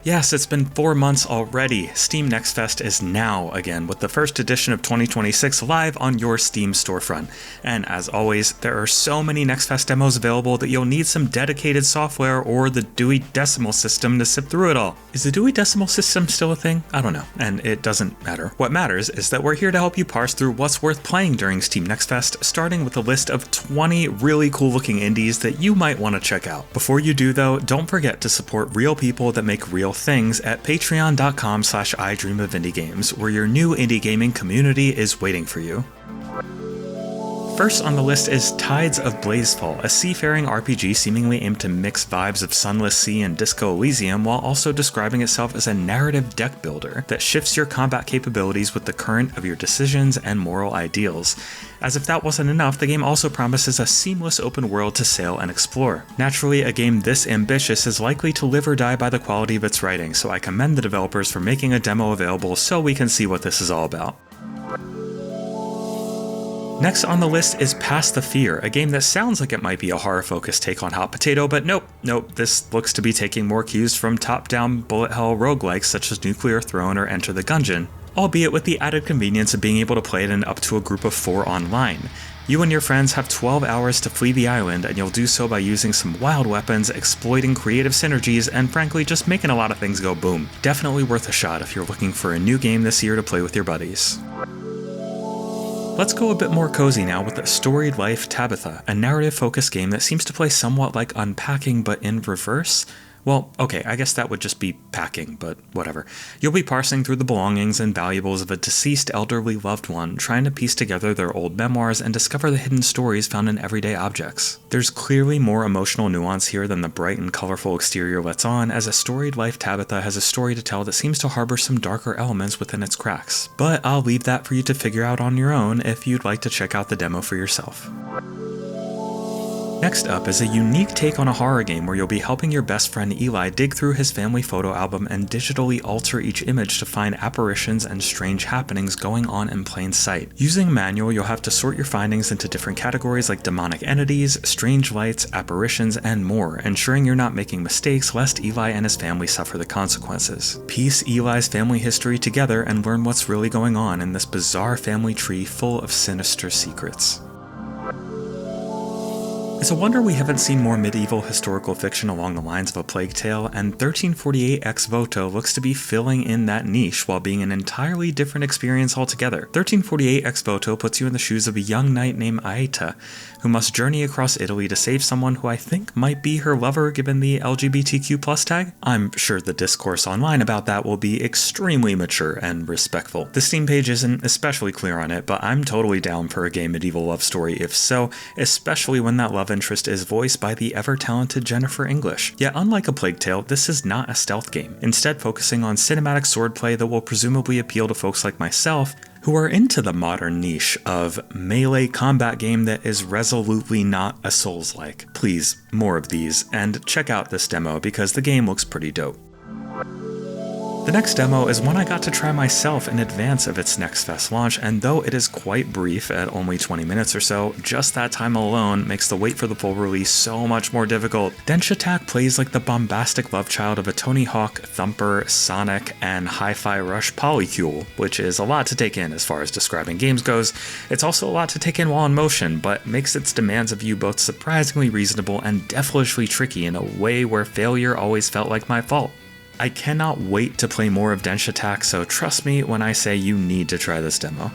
Yes, it's been 4 months already. Steam Next Fest is now again, with the first edition of 2026 live on your Steam storefront. And as always, there are so many Next Fest demos available that you'll need some dedicated software or the Dewey Decimal System to sift through it all. Is the Dewey Decimal System still a thing? I don't know, and it doesn't matter. What matters is that we're here to help you parse through what's worth playing during Steam Next Fest, starting with a list of 20 really cool looking indies that you might want to check out. Before you do though, don't forget to support real people that make real things at patreon.com/idreamofindiegames, where your new indie gaming community is waiting for you. First on the list is Tides of Blazefall, a seafaring RPG seemingly aimed to mix vibes of Sunless Sea and Disco Elysium while also describing itself as a narrative deck builder that shifts your combat capabilities with the current of your decisions and moral ideals. As if that wasn't enough, the game also promises a seamless open world to sail and explore. Naturally, a game this ambitious is likely to live or die by the quality of its writing, so I commend the developers for making a demo available so we can see what this is all about. Next on the list is Past the Fear, a game that sounds like it might be a horror-focused take on Hot Potato, but nope, this looks to be taking more cues from top-down bullet hell roguelikes such as Nuclear Throne or Enter the Gungeon, albeit with the added convenience of being able to play it in up to a group of 4 online. You and your friends have 12 hours to flee the island, and you'll do so by using some wild weapons, exploiting creative synergies, and frankly just making a lot of things go boom. Definitely worth a shot if you're looking for a new game this year to play with your buddies. Let's go a bit more cozy now with the Storied Life Tabitha, a narrative-focused game that seems to play somewhat like Unpacking but in reverse. Well, okay, I guess that would just be packing, but whatever. You'll be parsing through the belongings and valuables of a deceased elderly loved one, trying to piece together their old memoirs and discover the hidden stories found in everyday objects. There's clearly more emotional nuance here than the bright and colorful exterior lets on, as a Storied Life Tabitha has a story to tell that seems to harbor some darker elements within its cracks. But I'll leave that for you to figure out on your own if you'd like to check out the demo for yourself. Next up is a unique take on a horror game where you'll be helping your best friend Eli dig through his family photo album and digitally alter each image to find apparitions and strange happenings going on in plain sight. Using a manual, you'll have to sort your findings into different categories like demonic entities, strange lights, apparitions, and more, ensuring you're not making mistakes lest Eli and his family suffer the consequences. Piece Eli's family history together and learn what's really going on in this bizarre family tree full of sinister secrets. It's a wonder we haven't seen more medieval historical fiction along the lines of A Plague Tale, and 1348 Ex Voto looks to be filling in that niche while being an entirely different experience altogether. 1348 Ex Voto puts you in the shoes of a young knight named Aeta, who must journey across Italy to save someone who I think might be her lover given the LGBTQ+ tag. I'm sure the discourse online about that will be extremely mature and respectful. The Steam page isn't especially clear on it, but I'm totally down for a gay medieval love story if so, especially when that love interest is voiced by the ever-talented Jennifer English. Yet unlike A Plague Tale, this is not a stealth game, instead focusing on cinematic swordplay that will presumably appeal to folks like myself who are into the modern niche of melee combat game that is resolutely not a Souls-like. Please, more of these, and check out this demo because the game looks pretty dope. The next demo is one I got to try myself in advance of its Next Fest launch, and though it is quite brief at only 20 minutes or so, just that time alone makes the wait for the full release so much more difficult. Denshattack plays like the bombastic love child of a Tony Hawk, Thumper, Sonic, and Hi-Fi Rush polycule, which is a lot to take in as far as describing games goes. It's also a lot to take in while in motion, but makes its demands of you both surprisingly reasonable and devilishly tricky in a way where failure always felt like my fault. I cannot wait to play more of Denshattack, so trust me when I say you need to try this demo.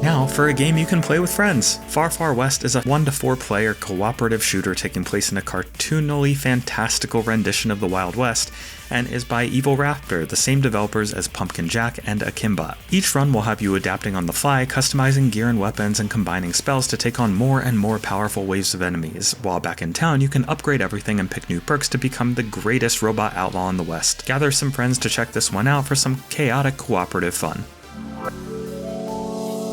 Now, for a game you can play with friends. Far Far West is a 1 to 4 player cooperative shooter taking place in a cartoonily fantastical rendition of the Wild West, and is by Evil Raptor, the same developers as Pumpkin Jack and Akimbot. Each run will have you adapting on the fly, customizing gear and weapons, and combining spells to take on more and more powerful waves of enemies. While back in town, you can upgrade everything and pick new perks to become the greatest robot outlaw in the West. Gather some friends to check this one out for some chaotic cooperative fun.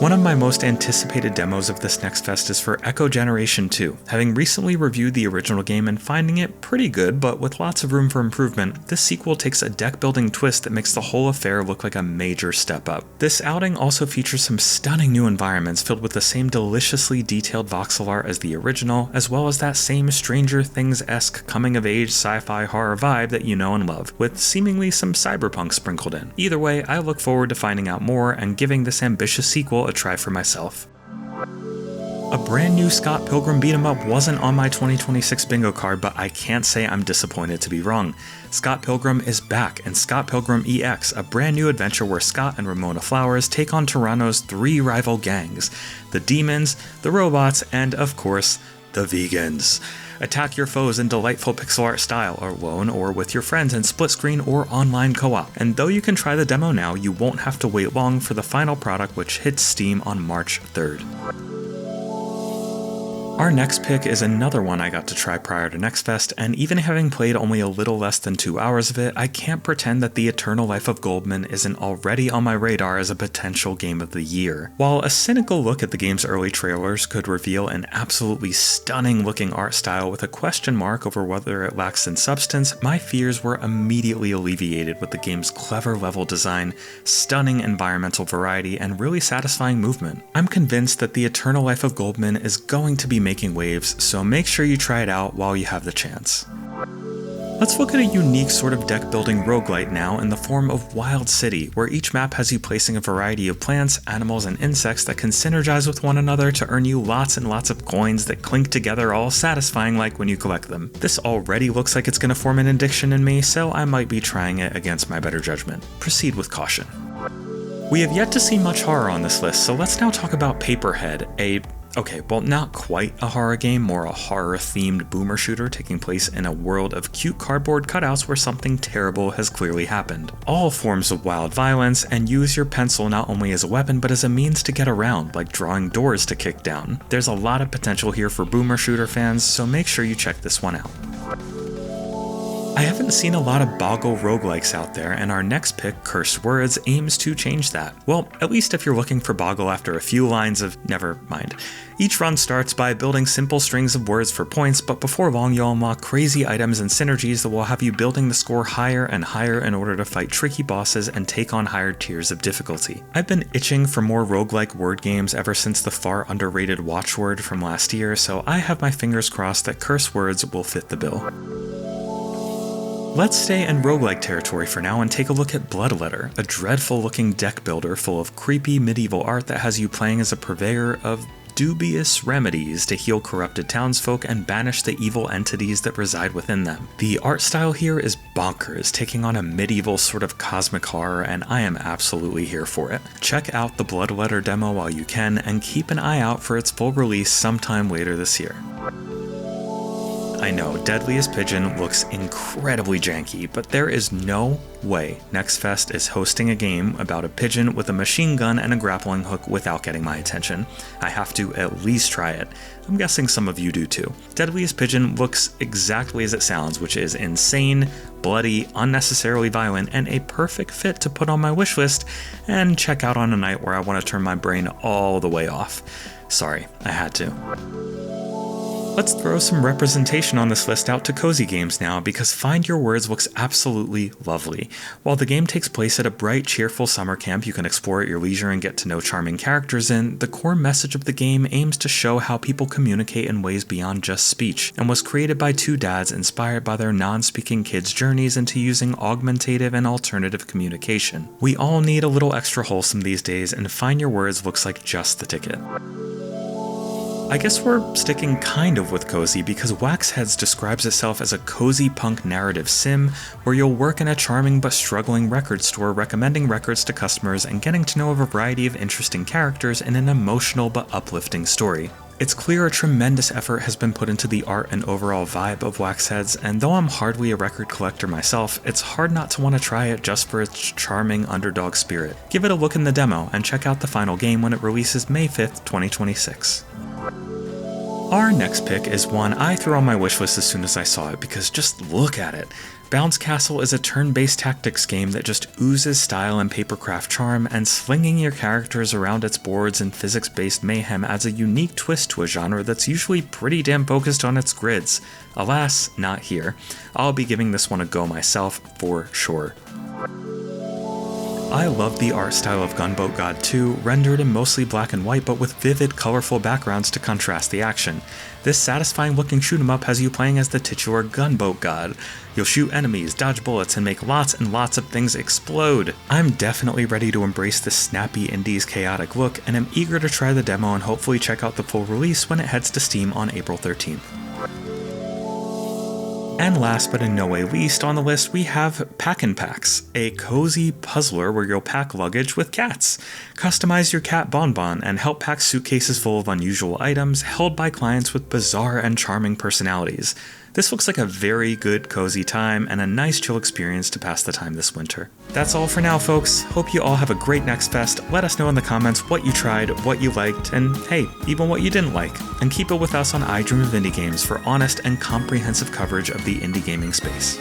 One of my most anticipated demos of this next fest is for Echo Generation 2. Having recently reviewed the original game and finding it pretty good, but with lots of room for improvement, this sequel takes a deck-building twist that makes the whole affair look like a major step up. This outing also features some stunning new environments filled with the same deliciously detailed voxel art as the original, as well as that same Stranger Things-esque coming-of-age sci-fi horror vibe that you know and love, with seemingly some cyberpunk sprinkled in. Either way, I look forward to finding out more and giving this ambitious sequel a try for myself. A brand new Scott Pilgrim beat-em-up wasn't on my 2026 bingo card, but I can't say I'm disappointed to be wrong. Scott Pilgrim is back in Scott Pilgrim EX, a brand new adventure where Scott and Ramona Flowers take on Toronto's 3 rival gangs: the demons, the robots, and of course, the vegans. Attack your foes in delightful pixel art style, alone or with your friends in split screen or online co-op. And though you can try the demo now, you won't have to wait long for the final product, which hits Steam on March 3rd. Our next pick is another one I got to try prior to Next Fest, and even having played only a little less than 2 hours of it, I can't pretend that The Eternal Life of Goldman isn't already on my radar as a potential game of the year. While a cynical look at the game's early trailers could reveal an absolutely stunning looking art style with a question mark over whether it lacks in substance, my fears were immediately alleviated with the game's clever level design, stunning environmental variety, and really satisfying movement. I'm convinced that The Eternal Life of Goldman is going to be making waves, so make sure you try it out while you have the chance. Let's look at a unique sort of deck-building roguelite now in the form of Wild City, where each map has you placing a variety of plants, animals, and insects that can synergize with one another to earn you lots and lots of coins that clink together, all satisfying like when you collect them. This already looks like it's going to form an addiction in me, so I might be trying it against my better judgment. Proceed with caution. We have yet to see much horror on this list, so let's now talk about Paperhead, okay, well, not quite a horror game, more a horror-themed boomer shooter taking place in a world of cute cardboard cutouts where something terrible has clearly happened. All forms of wild violence, and use your pencil not only as a weapon but as a means to get around, like drawing doors to kick down. There's a lot of potential here for boomer shooter fans, so make sure you check this one out. I haven't seen a lot of Boggle roguelikes out there, and our next pick, Cursed Words, aims to change that. Well, at least if you're looking for Boggle after a few lines of never mind. Each run starts by building simple strings of words for points, but before long you'll unlock crazy items and synergies that will have you building the score higher and higher in order to fight tricky bosses and take on higher tiers of difficulty. I've been itching for more roguelike word games ever since the far underrated Watchword from last year, so I have my fingers crossed that Cursed Words will fit the bill. Let's stay in roguelike territory for now and take a look at Bloodletter, a dreadful looking deck builder full of creepy medieval art that has you playing as a purveyor of dubious remedies to heal corrupted townsfolk and banish the evil entities that reside within them. The art style here is bonkers, taking on a medieval sort of cosmic horror, and I am absolutely here for it. Check out the Bloodletter demo while you can, and keep an eye out for its full release sometime later this year. I know, Deadliest Pigeon looks incredibly janky, but there is no way Next Fest is hosting a game about a pigeon with a machine gun and a grappling hook without getting my attention. I have to at least try it. I'm guessing some of you do too. Deadliest Pigeon looks exactly as it sounds, which is insane, bloody, unnecessarily violent, and a perfect fit to put on my wishlist and check out on a night where I want to turn my brain all the way off. Sorry, I had to. Let's throw some representation on this list out to cozy games now, because Find Your Words looks absolutely lovely. While the game takes place at a bright, cheerful summer camp you can explore at your leisure and get to know charming characters in, the core message of the game aims to show how people communicate in ways beyond just speech, and was created by 2 dads inspired by their non-speaking kids' journeys into using augmentative and alternative communication. We all need a little extra wholesome these days, and Find Your Words looks like just the ticket. I guess we're sticking kind of with cozy because Waxheads describes itself as a cozy punk narrative sim where you'll work in a charming but struggling record store recommending records to customers and getting to know a variety of interesting characters in an emotional but uplifting story. It's clear a tremendous effort has been put into the art and overall vibe of Waxheads, and though I'm hardly a record collector myself, it's hard not to want to try it just for its charming underdog spirit. Give it a look in the demo and check out the final game when it releases May 5th, 2026. Our next pick is one I threw on my wishlist as soon as I saw it because just look at it. Bounce Castle is a turn-based tactics game that just oozes style and papercraft charm, and slinging your characters around its boards in physics-based mayhem adds a unique twist to a genre that's usually pretty damn focused on its grids. Alas, not here. I'll be giving this one a go myself, for sure. I love the art style of Gunboat God 2, rendered in mostly black and white but with vivid, colorful backgrounds to contrast the action. This satisfying looking shoot 'em up has you playing as the titular Gunboat God. You'll shoot enemies, dodge bullets, and make lots and lots of things explode. I'm definitely ready to embrace this snappy indie's chaotic look, and am eager to try the demo and hopefully check out the full release when it heads to Steam on April 13th. And last but in no way least on the list, we have PakinPaks, a cozy puzzler where you'll pack luggage with cats. Customize your cat Bonbon and help pack suitcases full of unusual items held by clients with bizarre and charming personalities. This looks like a very good cozy time and a nice chill experience to pass the time this winter. That's all for now, folks. Hope you all have a great Next Fest. Let us know in the comments what you tried, what you liked, and hey, even what you didn't like. And keep it with us on I Dream of Indie Games for honest and comprehensive coverage of the indie gaming space.